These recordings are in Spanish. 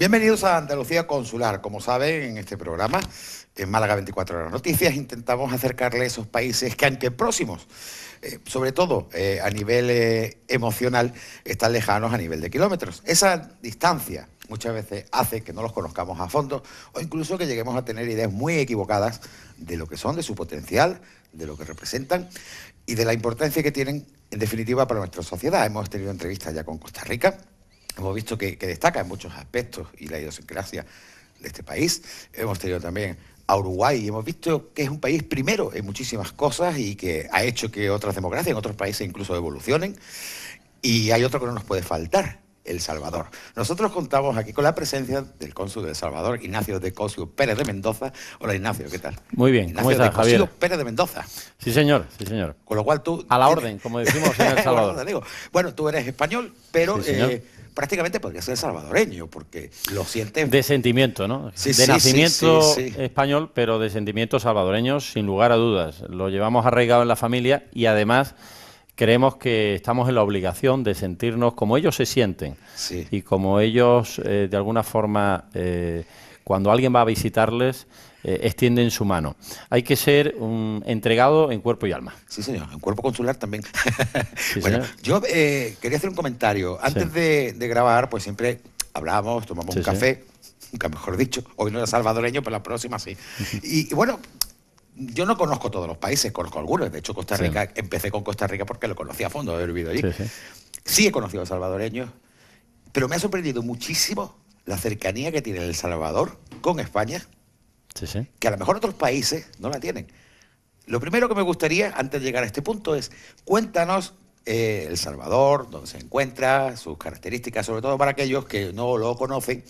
Bienvenidos a Andalucía Consular. Como saben, en este programa, en Málaga 24 Horas Noticias, intentamos acercarle a esos países que, aunque próximos, sobre todo a nivel emocional, están lejanos a nivel de kilómetros. Esa distancia muchas veces hace que no los conozcamos a fondo o incluso que lleguemos a tener ideas muy equivocadas de lo que son, de su potencial, de lo que representan y de la importancia que tienen, en definitiva, para nuestra sociedad. Hemos tenido entrevistas ya con Costa Rica. Hemos visto que destaca en muchos aspectos y la idiosincrasia de este país. Hemos tenido también a Uruguay y hemos visto que es un país primero en muchísimas cosas y que ha hecho que otras democracias en otros países incluso evolucionen. Y hay otro que no nos puede faltar, El Salvador. Nosotros contamos aquí con la presencia del cónsul de El Salvador, Ignacio de Cosio Pérez de Mendoza. Hola, Ignacio, ¿qué tal? Muy bien, Ignacio ¿cómo estás, de Cosio Javier? Pérez de Mendoza. Sí, señor, sí, señor. Con lo cual tú... A la orden, como decimos en El Salvador. Bueno, tú eres español, pero... Sí, señor. Prácticamente podría ser salvadoreño, porque lo sientes... De sentimiento, ¿no? Sí, de nacimiento sí. español, pero de sentimientos salvadoreños, sin lugar a dudas. Lo llevamos arraigado en la familia y además creemos que estamos en la obligación de sentirnos como ellos se sienten. Sí. Y como ellos, de alguna forma, cuando alguien va a visitarles, extienden su mano. Hay que ser entregado en cuerpo y alma. Sí, señor, en cuerpo consular también. Sí, bueno, señor. yo quería hacer un comentario. Antes de grabar, pues siempre hablamos, tomamos un café, nunca mejor dicho. Hoy no era salvadoreño, pero la próxima sí. Y bueno, yo no conozco todos los países, conozco algunos. De hecho, Costa Rica, empecé con Costa Rica porque lo conocía a fondo, haber vivido allí. Sí he conocido a salvadoreños, pero me ha sorprendido muchísimo la cercanía que tiene El Salvador con España. Que a lo mejor otros países no la tienen. Lo primero que me gustaría, antes de llegar a este punto, es cuéntanos El Salvador, dónde se encuentra, sus características, sobre todo para aquellos que no lo conocen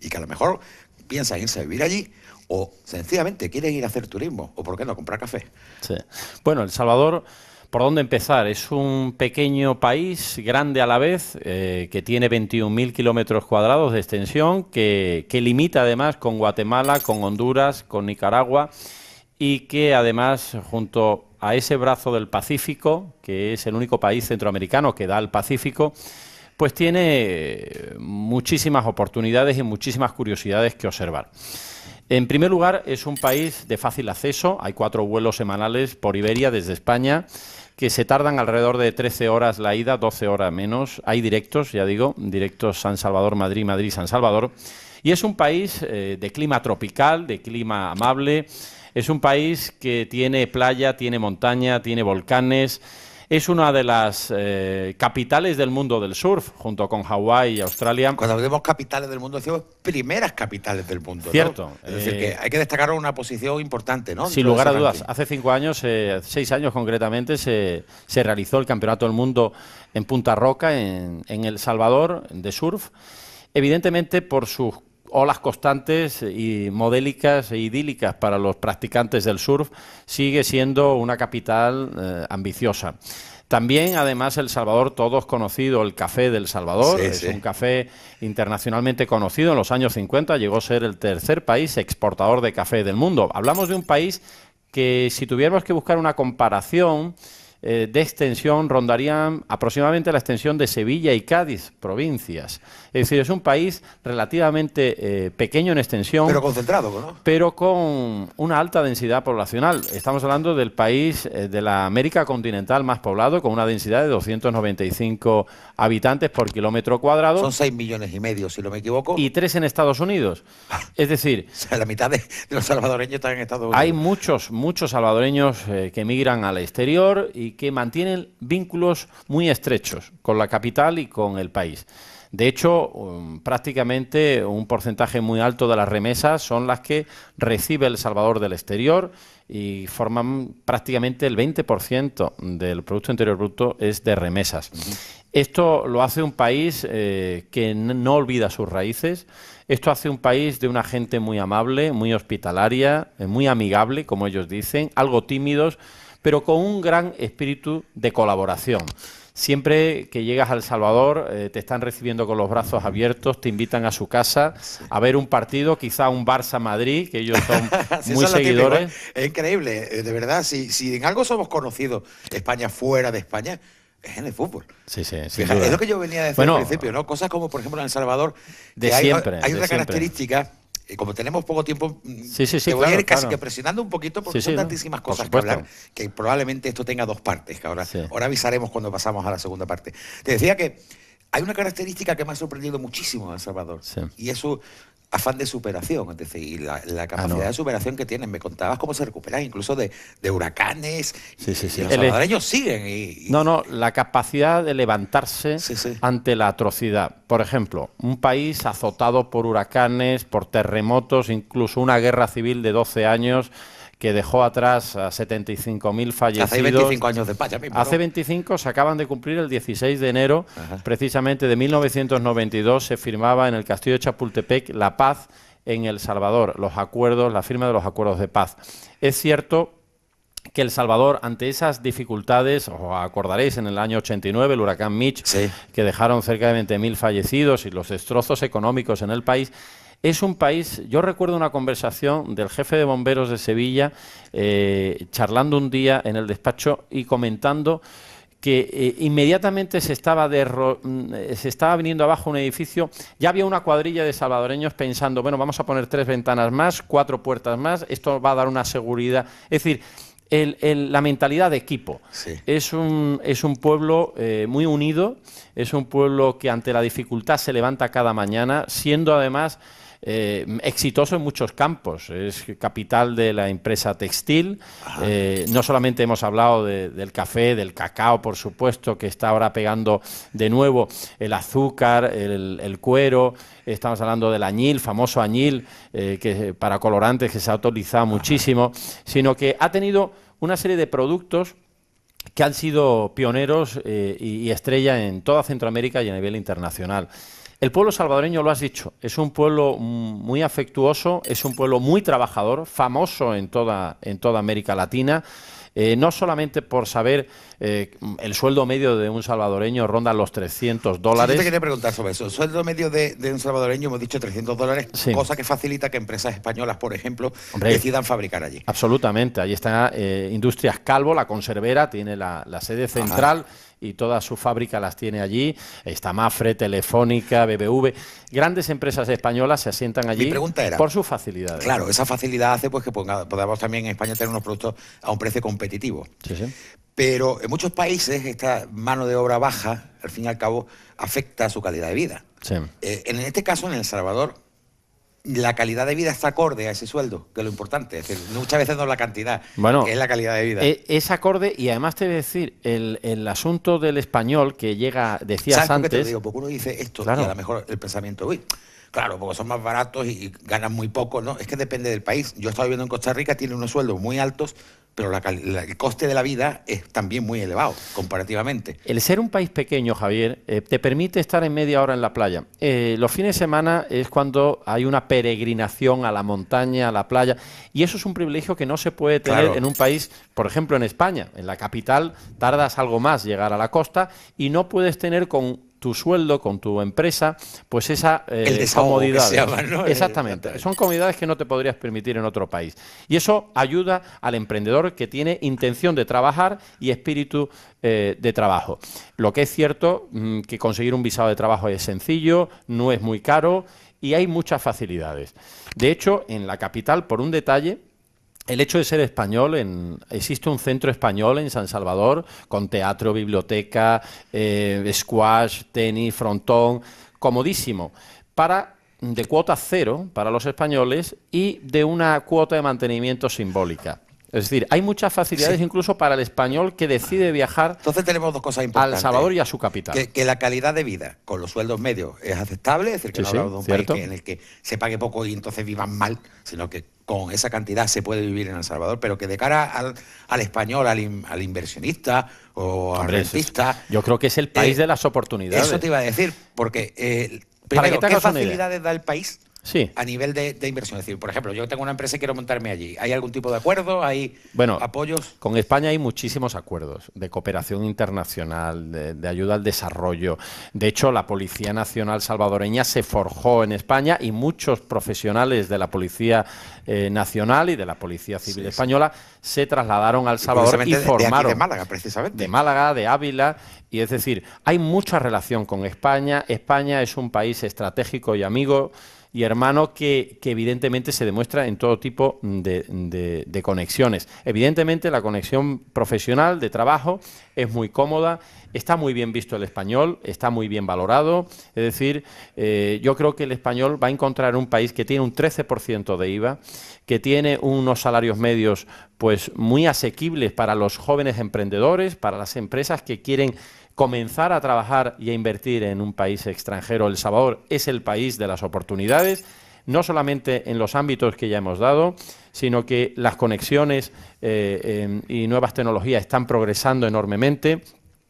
y que a lo mejor piensan irse a vivir allí o sencillamente quieren ir a hacer turismo o, ¿por qué no, comprar café? Sí. Bueno, El Salvador, ¿por dónde empezar? Es un pequeño país, grande a la vez, que tiene 21.000 kilómetros cuadrados de extensión, que limita además con Guatemala, con Honduras, con Nicaragua, y que además, junto a ese brazo del Pacífico, que es el único país centroamericano que da al Pacífico, pues tiene muchísimas oportunidades y muchísimas curiosidades que observar. En primer lugar, es un país de fácil acceso. Hay 4 vuelos semanales por Iberia desde España, que se tardan alrededor de 13 horas la ida, 12 horas menos. Hay directos, ya digo, directos San Salvador-Madrid, Madrid-San Salvador. Y es un país de clima tropical, de clima amable. Es un país que tiene playa, tiene montaña, tiene volcanes. Es una de las capitales del mundo del surf, junto con Hawái y Australia. Cuando decimos capitales del mundo, decimos primeras capitales del mundo, cierto, ¿no? Es decir, que hay que destacar una posición importante, ¿no? Sin lugar a dudas. Hace 5 años, 6 años concretamente, se realizó el Campeonato del Mundo en Punta Roca, en El Salvador, de surf. Evidentemente, por sus olas constantes y modélicas e idílicas para los practicantes del surf, sigue siendo una capital ambiciosa. También, además, El Salvador, todos conocido el café del Salvador, es un café internacionalmente conocido. En los años 50 llegó a ser el 3er país exportador de café del mundo. Hablamos de un país que, si tuviéramos que buscar una comparación de extensión, rondarían aproximadamente la extensión de Sevilla y Cádiz, provincias. Es decir, es un país relativamente pequeño en extensión, pero concentrado, ¿no? Pero con una alta densidad poblacional. Estamos hablando del país de la América continental más poblado, con una densidad de 295 habitantes por kilómetro cuadrado. Son 6,5 millones, si no me equivoco. Y 3 en Estados Unidos. Es decir, o sea, la mitad de los salvadoreños están en Estados Unidos. Hay muchos salvadoreños que emigran al exterior y que mantienen vínculos muy estrechos con la capital y con el país. De hecho, prácticamente un porcentaje muy alto de las remesas son las que recibe El Salvador del exterior y forman prácticamente el 20% del Producto Interior Bruto es de remesas. Esto lo hace un país que no olvida sus raíces. Esto hace un país de una gente muy amable, muy hospitalaria, muy amigable, como ellos dicen, algo tímidos, pero con un gran espíritu de colaboración. Siempre que llegas a El Salvador te están recibiendo con los brazos abiertos, te invitan a su casa a ver un partido, quizá un Barça-Madrid, que ellos son muy seguidores. Es increíble, de verdad. Si en algo somos conocidos, España fuera de España, es en el fútbol. Sí, sí, Fíjate, es lo que yo venía a decir al principio, ¿no? Cosas como, por ejemplo, en El Salvador, de hay siempre, una característica, como tenemos poco tiempo, te voy a ir casi que presionando un poquito porque son tantísimas cosas que hablar, que probablemente esto tenga dos partes, que ahora avisaremos cuando pasamos a la segunda parte. Te decía que hay una característica que me ha sorprendido muchísimo en El Salvador, y es su afán de superación, es decir, la capacidad de superación que tienen. Me contabas cómo se recuperan incluso de huracanes, y los salvadoreños siguen. No, la capacidad de levantarse ante la atrocidad. Por ejemplo, un país azotado por huracanes, por terremotos, incluso una guerra civil de 12 años, que dejó atrás a 75.000 fallecidos. Hace 25 años de España mismo, ¿no? Hace 25 se acaban de cumplir el 16 de enero, precisamente de 1992, se firmaba en el Castillo de Chapultepec la paz en El Salvador, los acuerdos, la firma de los acuerdos de paz. Es cierto que El Salvador, ante esas dificultades, os acordaréis en el año 89, el huracán Mitch, que dejaron cerca de 20.000 fallecidos y los destrozos económicos en el país, es un país. Yo recuerdo una conversación del jefe de bomberos de Sevilla, charlando un día en el despacho y comentando que inmediatamente se estaba viniendo abajo un edificio. Ya había una cuadrilla de salvadoreños pensando, bueno, vamos a poner 3 ventanas más, 4 puertas más, esto va a dar una seguridad. Es decir, la mentalidad de equipo. Es un pueblo muy unido, es un pueblo que ante la dificultad se levanta cada mañana, siendo además exitoso en muchos campos. Es capital de la empresa textil. No solamente hemos hablado del café, del cacao, por supuesto, que está ahora pegando de nuevo, el azúcar, el cuero. Estamos hablando del añil, famoso añil, que para colorantes, que se ha utilizado muchísimo, sino que ha tenido una serie de productos que han sido pioneros y estrella en toda Centroamérica y a nivel internacional. El pueblo salvadoreño, lo has dicho, es un pueblo muy afectuoso, es un pueblo muy trabajador, famoso en toda América Latina. No solamente por saber, el sueldo medio de un salvadoreño ronda los $300. Yo te quería preguntar sobre eso. El sueldo medio de un salvadoreño, hemos dicho $300, cosa que facilita que empresas españolas, por ejemplo, decidan fabricar allí. Absolutamente. Ahí está Industrias Calvo, la conservera, tiene la sede central. Y todas sus fábricas las tiene allí. Está Mafre, Telefónica, BBV. Grandes empresas españolas se asientan allí. Mi pregunta era, por sus facilidades. Claro, esa facilidad hace pues que podamos también en España tener unos productos a un precio competitivo. Pero en muchos países esta mano de obra baja, al fin y al cabo, afecta a su calidad de vida. En este caso, en El Salvador, la calidad de vida está acorde a ese sueldo, que es lo importante. Es decir, muchas veces no es la cantidad, que es la calidad de vida. Es acorde, y además te voy a decir, el asunto del español que llega, decías ¿sabes antes... por qué te digo? Porque uno dice esto, y a lo mejor el pensamiento, uy, claro, porque son más baratos y ganan muy poco, ¿no? Es que depende del país. Yo estaba viviendo en Costa Rica, tiene unos sueldos muy altos, pero el coste de la vida es también muy elevado, comparativamente. El ser un país pequeño, Javier, te permite estar en media hora en la playa. Los fines de semana es cuando hay una peregrinación a la montaña, a la playa, y eso es un privilegio que no se puede tener en un país, por ejemplo, en España. En la capital tardas algo más llegar a la costa y no puedes tener con tu sueldo, con tu empresa, pues esa comodidad. Exactamente. Son comodidades que no te podrías permitir en otro país. Y eso ayuda al emprendedor que tiene intención de trabajar y espíritu de trabajo. Lo que es cierto, que conseguir un visado de trabajo es sencillo, no es muy caro y hay muchas facilidades. De hecho, en la capital, por un detalle, el hecho de ser español, existe un centro español en San Salvador con teatro, biblioteca, squash, tenis, frontón, comodísimo, de cuota cero para los españoles y de una cuota de mantenimiento simbólica. Es decir, hay muchas facilidades incluso para el español que decide viajar. Entonces tenemos dos cosas importantes. Al Salvador y a su capital. Que la calidad de vida con los sueldos medios es aceptable, es decir, que no hablamos de un país en el que se pague poco y entonces vivan mal, sino que con esa cantidad se puede vivir en El Salvador, pero que de cara al español, al inversionista o al rentista... Yo creo que es el país de las oportunidades. Eso te iba a decir, porque primero, ¿qué facilidades da el país Sí. a nivel de inversión? Es decir, por ejemplo, yo tengo una empresa y quiero montarme allí. ¿Hay algún tipo de acuerdo? ¿Hay apoyos? Con España hay muchísimos acuerdos de cooperación internacional, de ayuda al desarrollo. De hecho, la Policía Nacional salvadoreña se forjó en España y muchos profesionales de la Policía Nacional y de la Policía Civil española se trasladaron a El Salvador y formaron. De aquí de Málaga, precisamente. De Málaga, de Ávila. Y es decir, hay mucha relación con España. España es un país estratégico y amigo y hermano que evidentemente se demuestra en todo tipo de conexiones. Evidentemente la conexión profesional de trabajo es muy cómoda, está muy bien visto el español, está muy bien valorado. Es decir, yo creo que el español va a encontrar un país que tiene un 13% de IVA, que tiene unos salarios medios pues muy asequibles para los jóvenes emprendedores, para las empresas que quieren comenzar a trabajar y a invertir en un país extranjero. El Salvador es el país de las oportunidades, no solamente en los ámbitos que ya hemos dado, sino que las conexiones y nuevas tecnologías están progresando enormemente.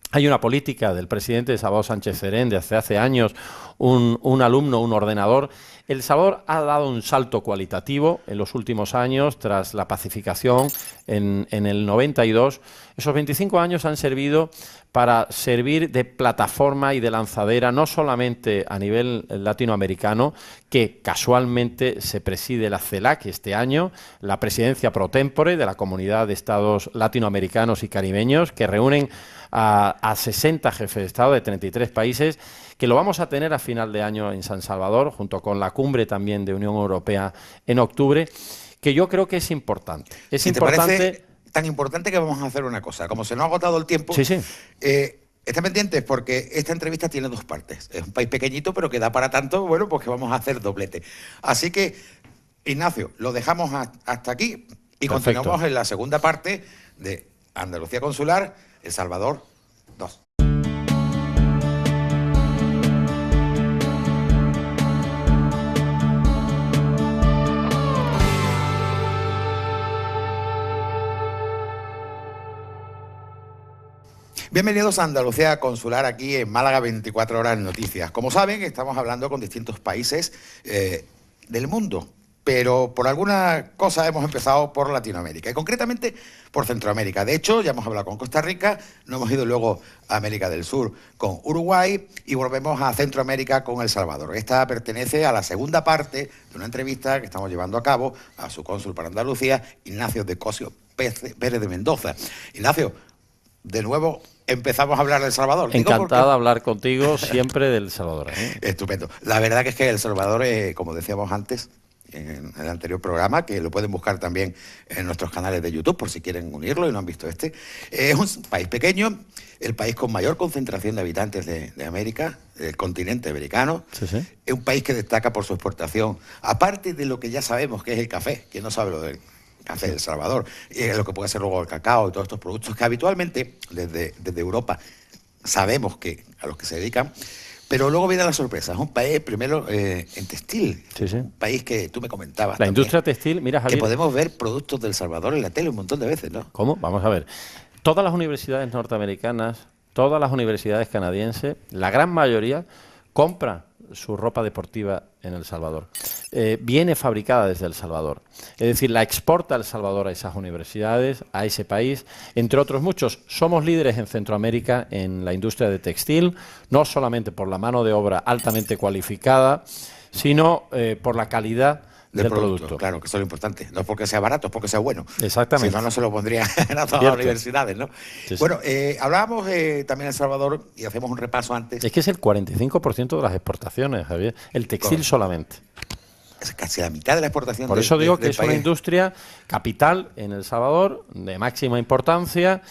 Hay una política del presidente de Salvador Sánchez Serén de hace años, un alumno, un ordenador. El Salvador ha dado un salto cualitativo en los últimos años tras la pacificación en el 92. Esos 25 años han servido para servir de plataforma y de lanzadera no solamente a nivel latinoamericano, que casualmente se preside la CELAC este año, la presidencia pro tempore de la Comunidad de Estados Latinoamericanos y Caribeños, que reúnen a 60 jefes de Estado de 33 países, que lo vamos a tener a final de año en San Salvador, junto con la cumbre también de Unión Europea en octubre, que yo creo que es importante. Es importante. Tan importante que vamos a hacer una cosa. Como se nos ha agotado el tiempo, estén pendientes porque esta entrevista tiene dos partes. Es un país pequeñito, pero que da para tanto, bueno, pues que vamos a hacer doblete. Así que, Ignacio, lo dejamos hasta aquí y continuamos en la segunda parte de Andalucía Consular, El Salvador 2. Bienvenidos a Andalucía Consular, aquí en Málaga 24 Horas Noticias. Como saben, estamos hablando con distintos países del mundo, pero por alguna cosa hemos empezado por Latinoamérica y concretamente por Centroamérica. De hecho, ya hemos hablado con Costa Rica, nos hemos ido luego a América del Sur con Uruguay y volvemos a Centroamérica con El Salvador. Esta pertenece a la segunda parte de una entrevista que estamos llevando a cabo a su cónsul para Andalucía, Ignacio de Cosio Pérez de Mendoza. Ignacio, de nuevo empezamos a hablar de El Salvador. Encantado de hablar contigo siempre del Salvador. Estupendo. La verdad que es que El Salvador, como decíamos antes en el anterior programa, que lo pueden buscar también en nuestros canales de YouTube por si quieren unirlo y no han visto este, es un país pequeño, el país con mayor concentración de habitantes de América, del continente americano. Es un país que destaca por su exportación, aparte de lo que ya sabemos que es el café, que no sabe lo del café de El Salvador, y lo que puede ser luego el cacao y todos estos productos que habitualmente desde Europa sabemos que a los que se dedican, pero luego viene la sorpresa. Es un país primero en textil, un país que tú me comentabas. La industria textil, mira, Javier, que podemos ver productos del Salvador en la tele un montón de veces, ¿no? ¿Cómo? Vamos a ver. Todas las universidades norteamericanas, todas las universidades canadienses, la gran mayoría compran su ropa deportiva en El Salvador. Viene fabricada desde El Salvador. Es decir, la exporta El Salvador a esas universidades, a ese país, entre otros muchos. Somos líderes en Centroamérica en la industria de textil, no solamente por la mano de obra altamente cualificada, sino por la calidad del producto. Claro, que eso es lo importante. No es porque sea barato, es porque sea bueno. Exactamente. Si no, no se lo pondría en todas las universidades, ¿no? Bueno, hablábamos también en El Salvador y hacemos un repaso antes. Es que es el 45% de las exportaciones, Javier. El textil solamente. Es casi la mitad de la exportación. Por eso digo que es una industria capital en El Salvador, de máxima importancia.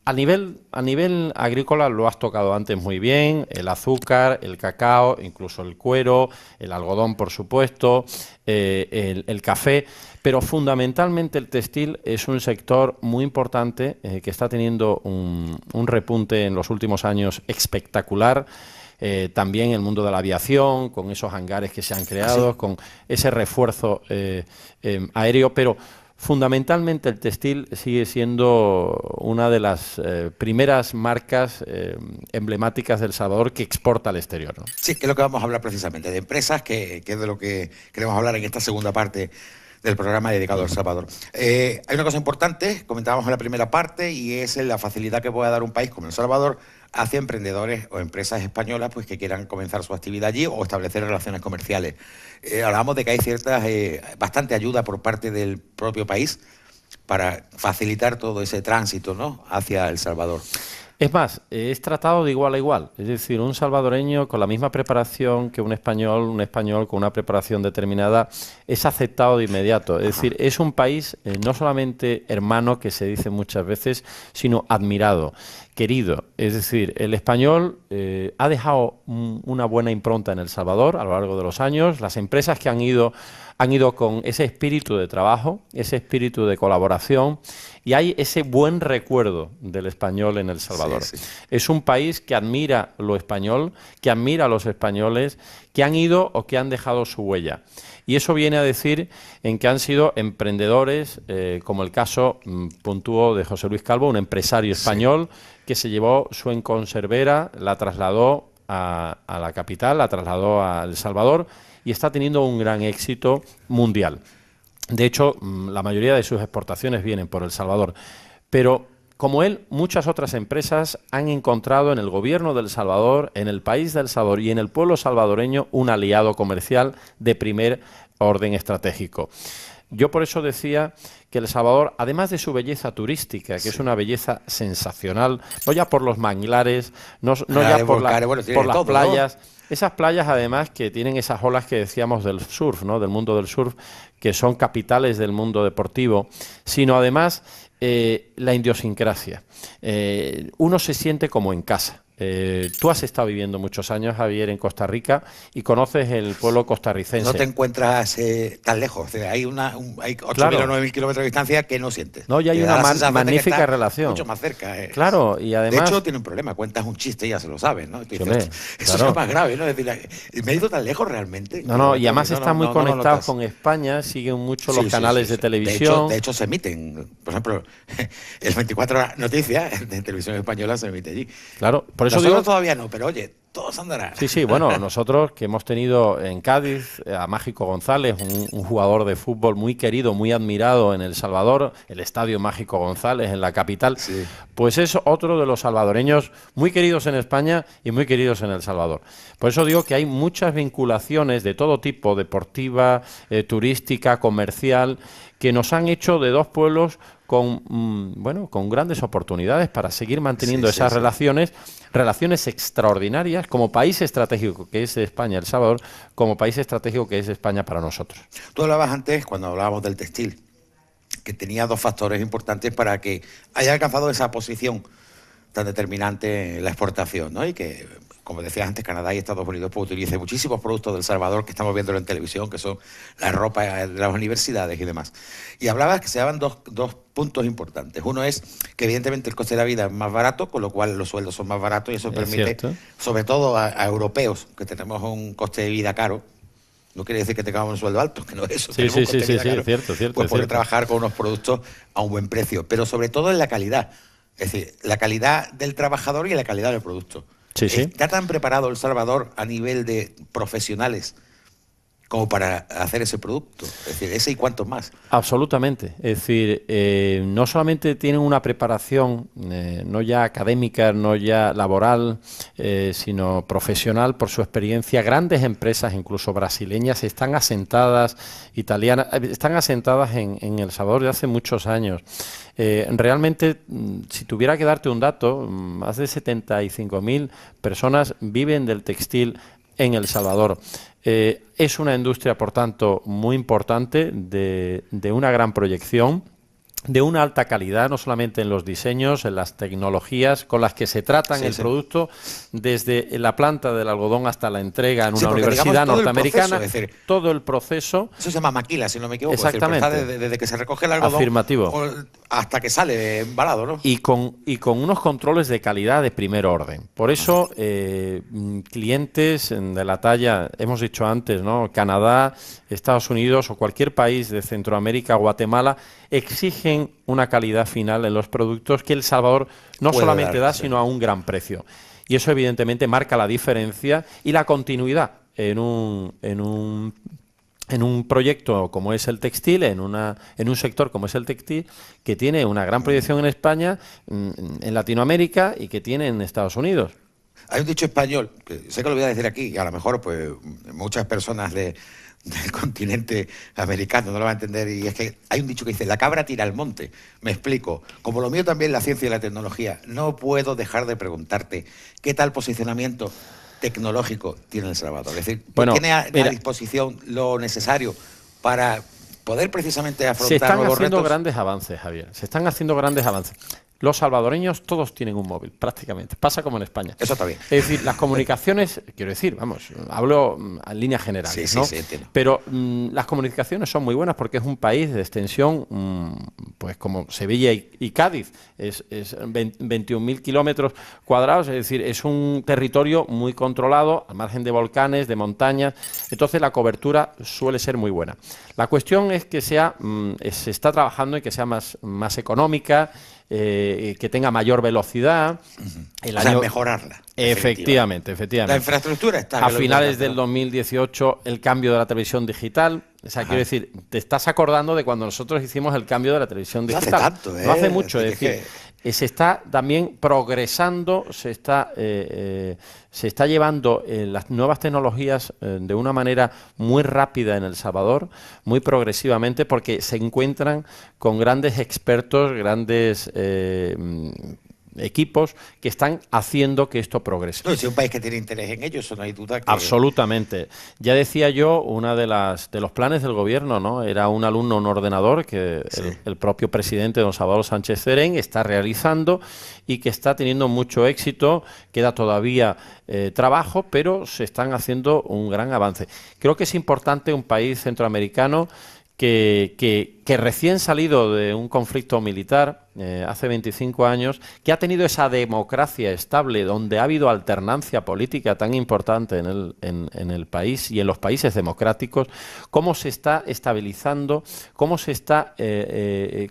A nivel agrícola lo has tocado antes muy bien, el azúcar, el cacao, incluso el cuero, el algodón, por supuesto, el café, pero fundamentalmente el textil es un sector muy importante que está teniendo un repunte en los últimos años espectacular. También el mundo de la aviación, con esos hangares que se han creado, con ese refuerzo aéreo, pero fundamentalmente el textil sigue siendo una de las primeras marcas emblemáticas de El Salvador que exporta al exterior, ¿no? Sí, que es lo que vamos a hablar precisamente, de empresas, que es de lo que queremos hablar en esta segunda parte del programa dedicado a El Salvador. Hay una cosa importante, comentábamos en la primera parte, y es la facilidad que puede dar un país como El Salvador hacia emprendedores o empresas españolas pues que quieran comenzar su actividad allí o establecer relaciones comerciales. Hablamos de que hay bastante ayuda por parte del propio país para facilitar todo ese tránsito, ¿no?, hacia El Salvador. Es más, es tratado de igual a igual. Es decir, un salvadoreño con la misma preparación que un español con una preparación determinada es aceptado de inmediato. Es decir, es un país no solamente hermano, que se dice muchas veces, sino admirado, querido. Es decir, el español ha dejado una buena impronta en El Salvador a lo largo de los años. Las empresas que han ido con ese espíritu de trabajo, ese espíritu de colaboración, y hay ese buen recuerdo del español en El Salvador. Sí, sí. Es un país que admira lo español, que admira a los españoles que han ido o que han dejado su huella. Y eso viene a decir en que han sido emprendedores, como el caso puntúo de José Luis Calvo, un empresario español que se llevó su enconservera, la trasladó a la capital, la trasladó a El Salvador, y está teniendo un gran éxito mundial. De hecho, la mayoría de sus exportaciones vienen por El Salvador. Pero, como él, muchas otras empresas han encontrado en el gobierno de El Salvador, en el país de El Salvador y en el pueblo salvadoreño un aliado comercial de primer orden estratégico. Yo por eso decía que El Salvador, además de su belleza turística, que es una belleza sensacional, no ya por los manglares, no ya por las playas, ¿no? Esas playas además que tienen esas olas que decíamos del surf, ¿no?, del mundo del surf, que son capitales del mundo deportivo, sino además la idiosincrasia. Uno se siente como en casa. Tú has estado viviendo muchos años, Javier, en Costa Rica y conoces el pueblo costarricense. No te encuentras tan lejos. O sea, hay 8.000 o 9.000 kilómetros de distancia que no sientes. No, y hay una magnífica relación. Mucho más cerca. Claro, y además... De hecho, tiene un problema. Cuentas un chiste y ya se lo sabes, ¿no? Dices, eso es lo más grave, ¿no? Es decir, ¿me he ido tan lejos realrealmente? No, y además están muy conectados con España, siguen mucho los canales de televisión. De hecho, se emiten. Por ejemplo, el 24 Horas Noticias de Televisión Española se emite allí. Claro, por eso nosotros todavía no, pero oye, todos andarán. Sí, bueno, nosotros que hemos tenido en Cádiz a Mágico González, un jugador de fútbol muy querido, muy admirado en El Salvador, el Estadio Mágico González en la capital, pues es otro de los salvadoreños muy queridos en España y muy queridos en El Salvador. Por eso digo que hay muchas vinculaciones de todo tipo, deportiva, turística, comercial, que nos han hecho de dos pueblos con grandes oportunidades para seguir manteniendo esas relaciones extraordinarias como país estratégico que es España, El Salvador, como país estratégico que es España para nosotros. Tú hablabas antes, cuando hablábamos del textil, que tenía dos factores importantes para que haya alcanzado esa posición tan determinante en la exportación, ¿no? Y que, como decías antes, Canadá y Estados Unidos pues, utilicen muchísimos productos del Salvador que estamos viendo en televisión, que son la ropa de las universidades y demás. Y hablabas que se daban dos puntos importantes. Uno es que evidentemente el coste de la vida es más barato, con lo cual los sueldos son más baratos y eso permite, sobre todo a europeos, que tenemos un coste de vida caro. No quiere decir que tengamos un sueldo alto, que no es eso. Sí, es cierto. Pues poder trabajar con unos productos a un buen precio, pero sobre todo en la calidad. Es decir, la calidad del trabajador y la calidad del producto. ¿Está tan preparado El Salvador a nivel de profesionales como para hacer ese producto? Es decir, ese y cuántos más. Absolutamente. Es decir, no solamente tienen una preparación no ya académica, no ya laboral, sino profesional por su experiencia. Grandes empresas, incluso brasileñas, están asentadas, italianas, están asentadas en El Salvador desde hace muchos años. Realmente, si tuviera que darte un dato, más de 75.000 personas viven del textil en El Salvador. Es una industria, por tanto, muy importante, de una gran proyección. de una alta calidad, no solamente en los diseños, en las tecnologías con las que se tratan el producto, desde la planta del algodón hasta la entrega en una universidad norteamericana, todo el proceso. Eso se llama maquila, si no me equivoco. Exactamente. Es decir, desde que se recoge el algodón hasta que sale embalado, ¿no? Y con unos controles de calidad de primer orden. Por eso, clientes de la talla, hemos dicho antes, ¿no? Canadá, Estados Unidos o cualquier país de Centroamérica, Guatemala, exigen una calidad final en los productos que El Salvador no solamente da, sino a un gran precio. Y eso evidentemente marca la diferencia y la continuidad en un proyecto como es el textil, en un sector como es el textil, que tiene una gran proyección en España, en Latinoamérica y que tiene en Estados Unidos. Hay un dicho español, que sé que lo voy a decir aquí, y a lo mejor pues muchas personas del continente americano no lo van a entender, y es que hay un dicho que dice: la cabra tira al monte. Me explico. Como lo mío también la ciencia y la tecnología, no puedo dejar de preguntarte qué tal posicionamiento tecnológico tiene El Salvador. Es decir, ¿tiene a disposición lo necesario para poder precisamente afrontar nuevos retos? Se están haciendo grandes avances, Javier. Se están haciendo grandes avances. Los salvadoreños todos tienen un móvil, prácticamente. Pasa como en España. Eso está bien. Es decir, las comunicaciones, quiero decir, vamos, hablo en líneas generales, ¿no? Sí, entiendo. Pero las comunicaciones son muy buenas porque es un país de extensión, pues como Sevilla y Cádiz, es 21.000 kilómetros cuadrados, es decir, es un territorio muy controlado, al margen de volcanes, de montañas, entonces la cobertura suele ser muy buena. La cuestión es que se está trabajando en que sea más económica, que tenga mayor velocidad. Mejorarla. Efectivamente. La infraestructura está. A finales del 2018, el cambio de la televisión digital. O sea, quiero decir, te estás acordando de cuando nosotros hicimos el cambio de la televisión digital. No hace tanto, ¿eh? No hace mucho, es decir, se está también progresando, se está llevando las nuevas tecnologías de una manera muy rápida en El Salvador, muy progresivamente, porque se encuentran con grandes expertos, grandes equipos que están haciendo que esto progrese. No, si es un país que tiene interés en ello, eso no hay duda. Absolutamente. Ya decía yo, una de los planes del gobierno, ¿no? Era un alumno, un ordenador que el propio presidente, don Salvador Sánchez Serén, está realizando y que está teniendo mucho éxito. Queda todavía trabajo, pero se están haciendo un gran avance. Creo que es importante un país centroamericano que recién salido de un conflicto militar hace 25 años, que ha tenido esa democracia estable, donde ha habido alternancia política tan importante en el país y en los países democráticos, cómo se está estabilizando, cómo se está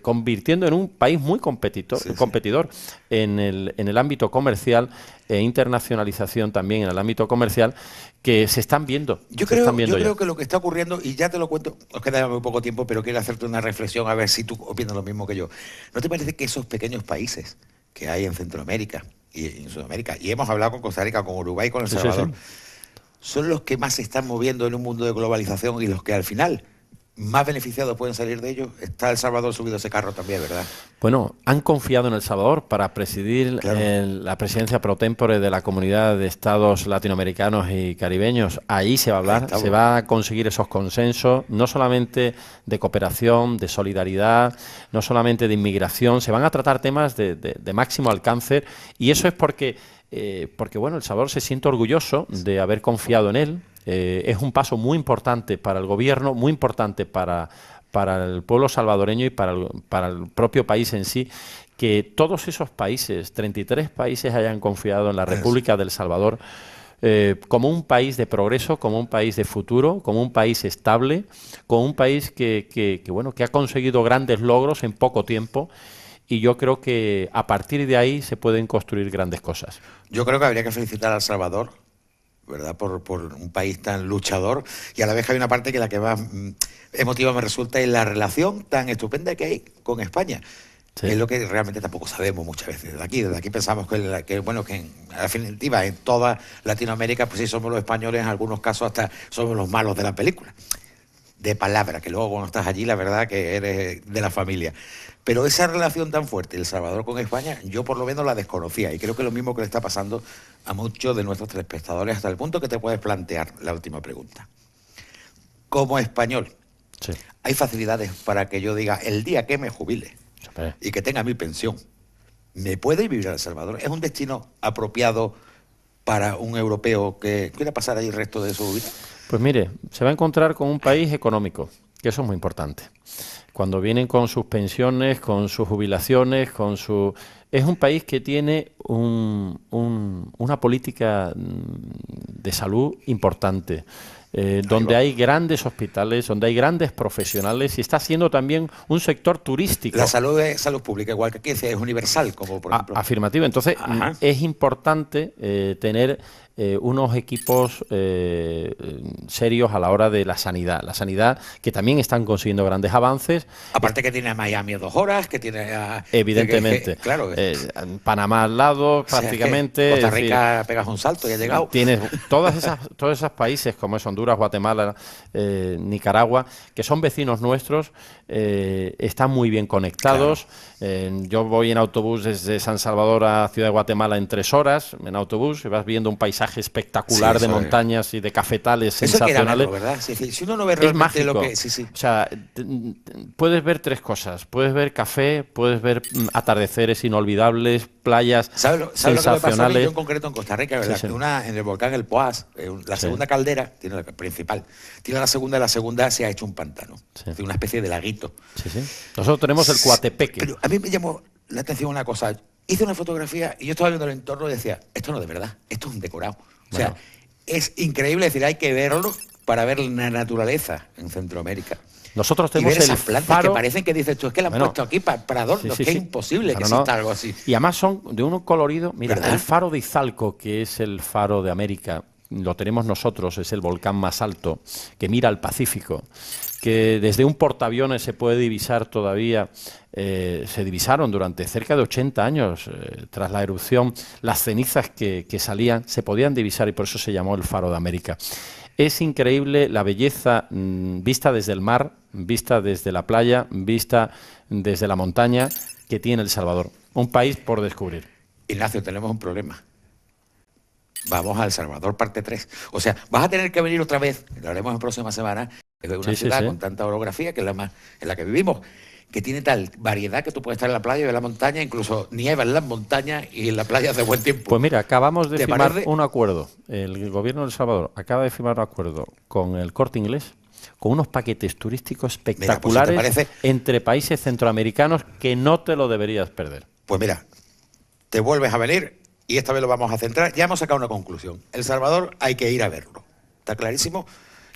convirtiendo en un país muy competidor en el ámbito comercial e internacionalización también en el ámbito comercial, que se están viendo. Yo creo que lo que está ocurriendo, y ya te lo cuento, nos queda muy poco tiempo, pero quiero hacerte una reflexión a ver si tú opinas lo mismo que yo. ¿No te parece que esos pequeños países que hay en Centroamérica y en Sudamérica, y hemos hablado con Costa Rica, con Uruguay, con El Salvador, son los que más se están moviendo en un mundo de globalización y los que al final más beneficiados pueden salir de ellos? Está El Salvador subido a ese carro también, ¿verdad? Bueno, han confiado en El Salvador para presidir la presidencia pro tempore de la Comunidad de Estados Latinoamericanos y Caribeños. Ahí se va a hablar, se va a conseguir esos consensos, no solamente de cooperación, de solidaridad, no solamente de inmigración, se van a tratar temas de máximo alcance, y eso es porque bueno, El Salvador se siente orgulloso de haber confiado en él. Es un paso muy importante para el gobierno, muy importante para el pueblo salvadoreño y para el propio país en sí, que todos esos países, 33 países, hayan confiado en la República del Salvador como un país de progreso, como un país de futuro, como un país estable, como un país que ha conseguido grandes logros en poco tiempo. Y yo creo que a partir de ahí se pueden construir grandes cosas. Yo creo que habría que felicitar a El Salvador, ¿verdad?, por un país tan luchador, y a la vez hay una parte que la que más emotiva me resulta es la relación tan estupenda que hay con España. Sí. Es lo que realmente tampoco sabemos muchas veces desde aquí pensamos que en definitiva en toda Latinoamérica pues sí somos los españoles, en algunos casos hasta somos los malos de la película, de palabra, que luego cuando estás allí la verdad que eres de la familia. Pero esa relación tan fuerte El Salvador con España, yo por lo menos la desconocía, y creo que es lo mismo que le está pasando a muchos de nuestros telespectadores, hasta el punto que te puedes plantear la última pregunta. Como español, ¿hay facilidades para que yo diga, el día que me jubile, y que tenga mi pensión, ¿me puede vivir a El Salvador? ¿Es un destino apropiado para un europeo que quiera pasar ahí el resto de su vida? Pues mire, se va a encontrar con un país económico, que eso es muy importante. Cuando vienen con sus pensiones, con sus jubilaciones, es un país que tiene una política de salud importante, donde hay grandes hospitales, donde hay grandes profesionales y está siendo también un sector turístico. La salud es salud pública, igual que aquí, es universal, como por ejemplo. Afirmativo. Entonces, es importante tener unos equipos serios a la hora de la sanidad. La sanidad, que también están consiguiendo grandes avances. Aparte que tiene a Miami 2 horas, que tiene a... Evidentemente. Claro. Panamá al lado, prácticamente. O sea, Costa Rica pegas un salto y ha llegado. Tienes todos esos países, como es Honduras, Guatemala, Nicaragua, que son vecinos nuestros, están muy bien conectados. Claro. Yo voy en autobús desde San Salvador a Ciudad de Guatemala en 3 horas, en autobús, y vas viendo un paisaje espectacular de montañas y de cafetales sensacionales. Verlo, ¿verdad? Sí, si uno no ve realmente mágico. Lo que... O sea, puedes ver 3 cosas. Puedes ver café, puedes ver atardeceres inolvidables, playas sensacionales. ¿Sabes lo que me pasó a mí yo en concreto en Costa Rica? ¿Verdad? Sí. En el volcán El Poás, la segunda caldera, tiene la principal, tiene la segunda se ha hecho un pantano. Tiene una especie de laguito. Nosotros tenemos el Coatepeque. Pero a mí me llamó la atención una cosa. Hice una fotografía y yo estaba viendo el entorno y decía, esto no es de verdad, esto es un decorado. O sea, es increíble, decir, hay que verlo para ver la naturaleza en Centroamérica. Nosotros tenemos esas plantas que parecen que dices tú, es que la han puesto aquí para adornos, que es imposible que exista algo así. Y además son de un colorido. Mira, ¿verdad? El faro de Izalco, que es el faro de América, lo tenemos nosotros, es el volcán más alto, que mira al Pacífico, que desde un portaaviones se puede divisar todavía, se divisaron durante cerca de 80 años, tras la erupción, las cenizas que salían, se podían divisar y por eso se llamó el faro de América. Es increíble la belleza vista desde el mar, vista desde la playa, vista desde la montaña que tiene El Salvador. Un país por descubrir. Ignacio, tenemos un problema. Vamos a El Salvador, parte 3. O sea, vas a tener que venir otra vez, lo haremos en próxima semana, de una ciudad con tanta orografía, que es en la que vivimos, que tiene tal variedad que tú puedes estar en la playa y ver la montaña, incluso nieva en las montañas y en la playa hace buen tiempo. Pues mira, acabamos de firmar un acuerdo. El gobierno de El Salvador acaba de firmar un acuerdo con el Corte Inglés, con unos paquetes turísticos espectaculares. Mira, pues, ¿te parece? Entre países centroamericanos que no te lo deberías perder. Pues mira, te vuelves a venir y esta vez lo vamos a centrar. Ya hemos sacado una conclusión. El Salvador hay que ir a verlo. ¿Está clarísimo?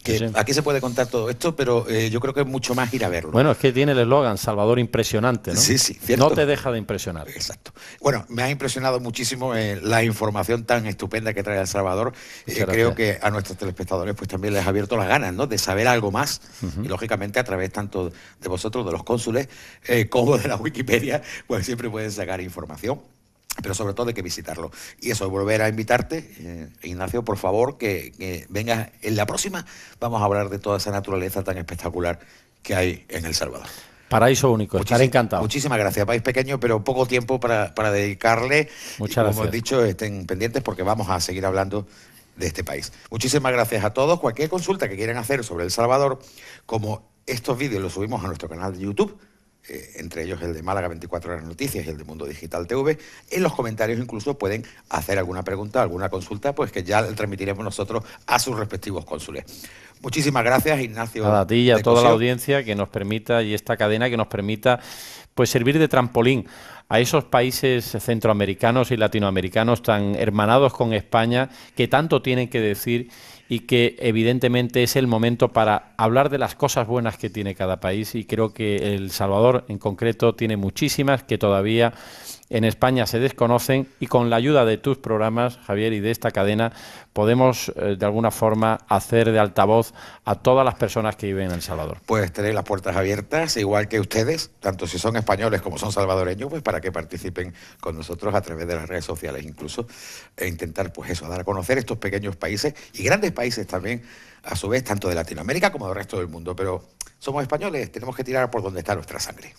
Que aquí se puede contar todo esto, pero yo creo que es mucho más ir a verlo. Bueno, es que tiene el eslogan Salvador impresionante, ¿no? Sí, cierto. No te deja de impresionar. Exacto. Bueno, me ha impresionado muchísimo la información tan estupenda que trae El Salvador. Creo que a nuestros telespectadores pues también les ha abierto las ganas, ¿no?, de saber algo más. Y lógicamente a través tanto de vosotros, de los cónsules, como de la Wikipedia, pues siempre pueden sacar información. Pero sobre todo hay que visitarlo. Y eso, volver a invitarte, Ignacio, por favor, que vengas en la próxima. Vamos a hablar de toda esa naturaleza tan espectacular que hay en El Salvador. Paraíso único, estaré encantado. Muchísimas gracias. País pequeño, pero poco tiempo para dedicarle. Muchas gracias. Como he dicho, estén pendientes porque vamos a seguir hablando de este país. Muchísimas gracias a todos. Cualquier consulta que quieran hacer sobre El Salvador, como estos vídeos los subimos a nuestro canal de YouTube, entre ellos el de Málaga 24 Horas Noticias y el de Mundo Digital TV, en los comentarios incluso pueden hacer alguna pregunta, alguna consulta, pues que ya le transmitiremos nosotros a sus respectivos cónsules. Muchísimas gracias, Ignacio. Nada, a ti y a toda la audiencia que nos permita, y esta cadena que nos permita pues servir de trampolín a esos países centroamericanos y latinoamericanos tan hermanados con España, que tanto tienen que decir y que evidentemente es el momento para hablar de las cosas buenas que tiene cada país, y creo que El Salvador en concreto tiene muchísimas que todavía en España se desconocen, y con la ayuda de tus programas, Javier, y de esta cadena podemos de alguna forma hacer de altavoz a todas las personas que viven en El Salvador. Pues tenéis las puertas abiertas, igual que ustedes, tanto si son españoles como son salvadoreños, pues para que participen con nosotros a través de las redes sociales incluso, e intentar pues eso, dar a conocer estos pequeños países y grandes países también, a su vez, tanto de Latinoamérica como del resto del mundo. Pero somos españoles, tenemos que tirar por donde está nuestra sangre.